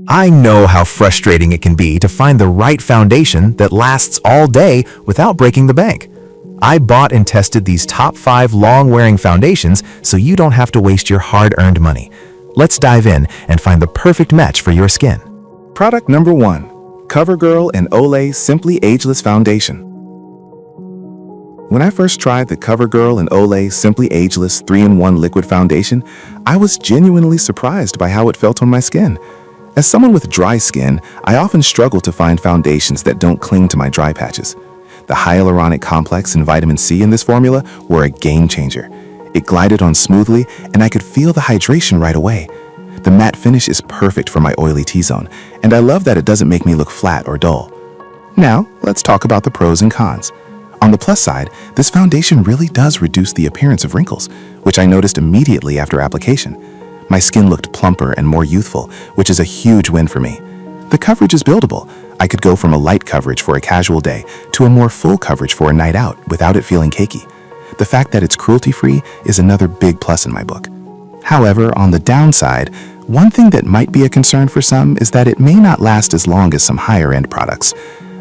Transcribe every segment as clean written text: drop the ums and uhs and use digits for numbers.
I know how frustrating it can be to find the right foundation that lasts all day without breaking the bank. I bought and tested these top 5 long-wearing foundations so you don't have to waste your hard-earned money. Let's dive in and find the perfect match for your skin. Product number 1. CoverGirl and Olay Simply Ageless Foundation. When I first tried the CoverGirl and Olay Simply Ageless 3-in-1 Liquid Foundation, I was genuinely surprised by how it felt on my skin. As someone with dry skin, I often struggle to find foundations that don't cling to my dry patches. The hyaluronic complex and vitamin C in this formula were a game changer. It glided on smoothly, and I could feel the hydration right away. The matte finish is perfect for my oily T-zone, and I love that it doesn't make me look flat or dull. Now, let's talk about the pros and cons. On the plus side, this foundation really does reduce the appearance of wrinkles, which I noticed immediately after application. My skin looked plumper and more youthful, which is a huge win for me. The coverage is buildable. I could go from a light coverage for a casual day to a more full coverage for a night out without it feeling cakey. The fact that it's cruelty-free is another big plus in my book. However, on the downside, one thing that might be a concern for some is that it may not last as long as some higher-end products.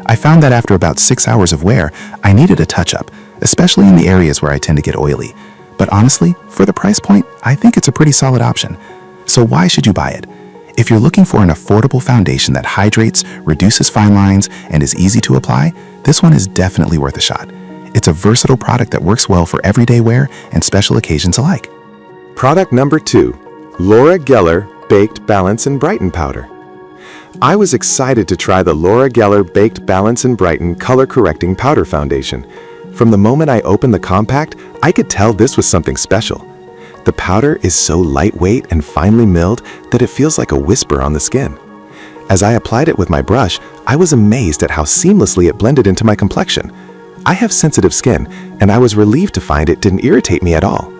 I found that after about 6 hours of wear, I needed a touch-up, especially in the areas where I tend to get oily. But honestly, for the price point, I think it's a pretty solid option. So why should you buy it? If you're looking for an affordable foundation that hydrates, reduces fine lines, and is easy to apply, this one is definitely worth a shot. It's a versatile product that works well for everyday wear and special occasions alike. Product number 2. Laura Geller Baked Balance and Brighten Powder. I was excited to try the Laura Geller Baked Balance and Brighten Color Correcting Powder Foundation. From the moment I opened the compact, I could tell this was something special. The powder is so lightweight and finely milled that it feels like a whisper on the skin. As I applied it with my brush, I was amazed at how seamlessly it blended into my complexion. I have sensitive skin, and I was relieved to find it didn't irritate me at all.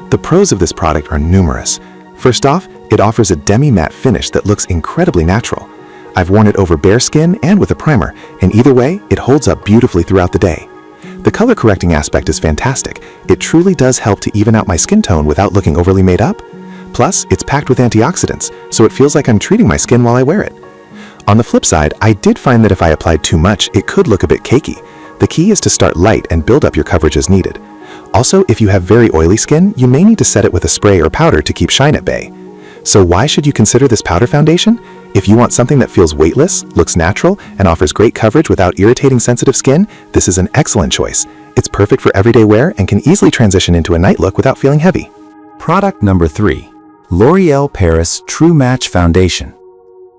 The pros of this product are numerous. First off, it offers a demi-matte finish that looks incredibly natural. I've worn it over bare skin and with a primer, and either way, it holds up beautifully throughout the day. The color correcting aspect is fantastic. It truly does help to even out my skin tone without looking overly made up. Plus, it's packed with antioxidants, so it feels like I'm treating my skin while I wear it. On the flip side, I did find that if I applied too much, it could look a bit cakey. The key is to start light and build up your coverage as needed. Also, if you have very oily skin, you may need to set it with a spray or powder to keep shine at bay. So why should you consider this powder foundation? If you want something that feels weightless, looks natural, and offers great coverage without irritating sensitive skin, this is an excellent choice. It's perfect for everyday wear and can easily transition into a night look without feeling heavy. Product number 3. L'Oréal Paris True Match Foundation.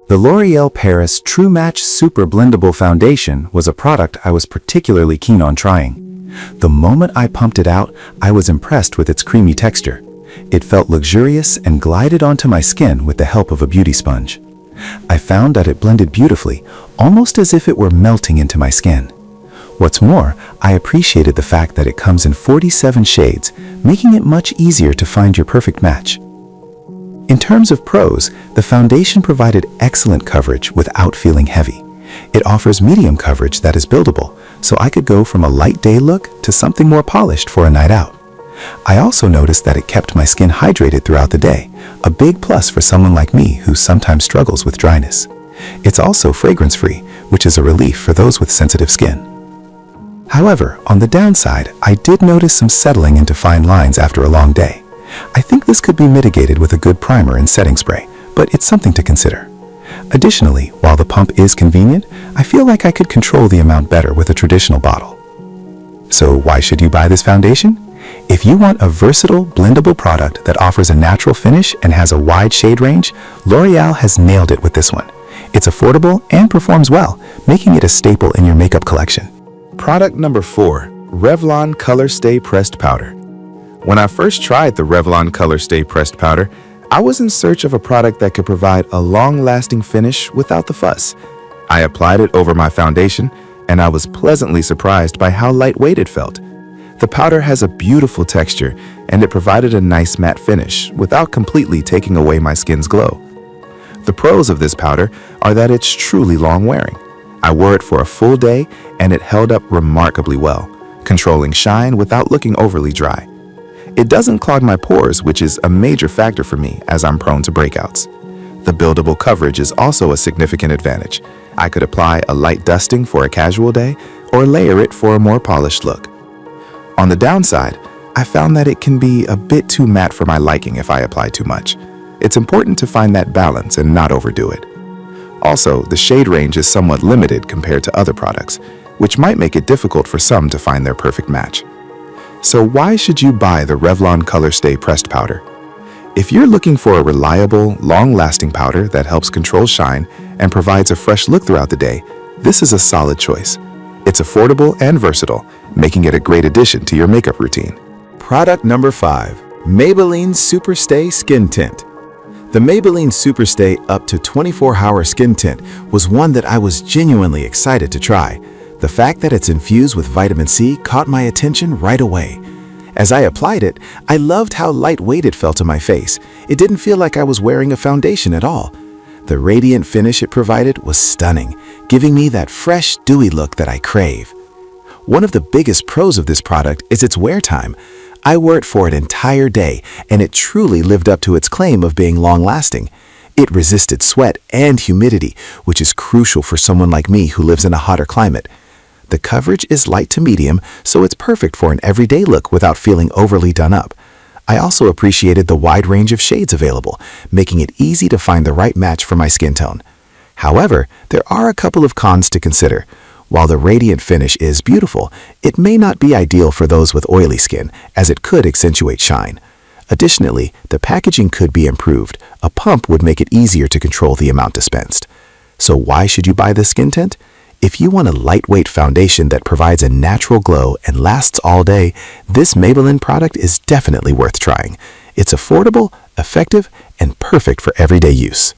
The L'Oréal Paris True Match Super Blendable Foundation was a product I was particularly keen on trying. The moment I pumped it out, I was impressed with its creamy texture. It felt luxurious and glided onto my skin with the help of a beauty sponge. I found that it blended beautifully, almost as if it were melting into my skin. What's more, I appreciated the fact that it comes in 47 shades, making it much easier to find your perfect match. In terms of pros, the foundation provided excellent coverage without feeling heavy. It offers medium coverage that is buildable, so I could go from a light day look to something more polished for a night out. I also noticed that it kept my skin hydrated throughout the day, a big plus for someone like me who sometimes struggles with dryness. It's also fragrance-free, which is a relief for those with sensitive skin. However, on the downside, I did notice some settling into fine lines after a long day. I think this could be mitigated with a good primer and setting spray, but it's something to consider. Additionally, while the pump is convenient, I feel like I could control the amount better with a traditional bottle. So why should you buy this foundation? If you want a versatile, blendable product that offers a natural finish and has a wide shade range, L'Oréal has nailed it with this one. It's affordable and performs well, making it a staple in your makeup collection. Product number 4. Revlon Color Stay Pressed Powder. When I first tried the Revlon Color Stay Pressed Powder, I was in search of a product that could provide a long-lasting finish without the fuss. I applied it over my foundation, and I was pleasantly surprised by how lightweight it felt. The powder has a beautiful texture, and it provided a nice matte finish without completely taking away my skin's glow. The pros of this powder are that it's truly long-wearing. I wore it for a full day, and it held up remarkably well, controlling shine without looking overly dry. It doesn't clog my pores, which is a major factor for me as I'm prone to breakouts. The buildable coverage is also a significant advantage. I could apply a light dusting for a casual day or layer it for a more polished look. On the downside, I found that it can be a bit too matte for my liking if I apply too much. It's important to find that balance and not overdo it. Also, the shade range is somewhat limited compared to other products, which might make it difficult for some to find their perfect match. So why should you buy the Revlon Color Stay Pressed Powder? If you're looking for a reliable, long-lasting powder that helps control shine and provides a fresh look throughout the day, this is a solid choice. It's affordable and versatile, making it a great addition to your makeup routine. Product number 5. Maybelline Superstay Skin Tint. The Maybelline Superstay Up to 24-Hour Skin Tint was one that I was genuinely excited to try. The fact that it's infused with vitamin C caught my attention right away. As I applied it, I loved how lightweight it felt to my face. It didn't feel like I was wearing a foundation at all. The radiant finish it provided was stunning, giving me that fresh, dewy look that I crave. One of the biggest pros of this product is its wear time. I wore it for an entire day, and it truly lived up to its claim of being long-lasting. It resisted sweat and humidity, which is crucial for someone like me who lives in a hotter climate. The coverage is light to medium, so it's perfect for an everyday look without feeling overly done up. I also appreciated the wide range of shades available, making it easy to find the right match for my skin tone. However, there are a couple of cons to consider. While the radiant finish is beautiful, it may not be ideal for those with oily skin, as it could accentuate shine. Additionally, the packaging could be improved. A pump would make it easier to control the amount dispensed. So why should you buy this skin tint? If you want a lightweight foundation that provides a natural glow and lasts all day, this Maybelline product is definitely worth trying. It's affordable, effective, and perfect for everyday use.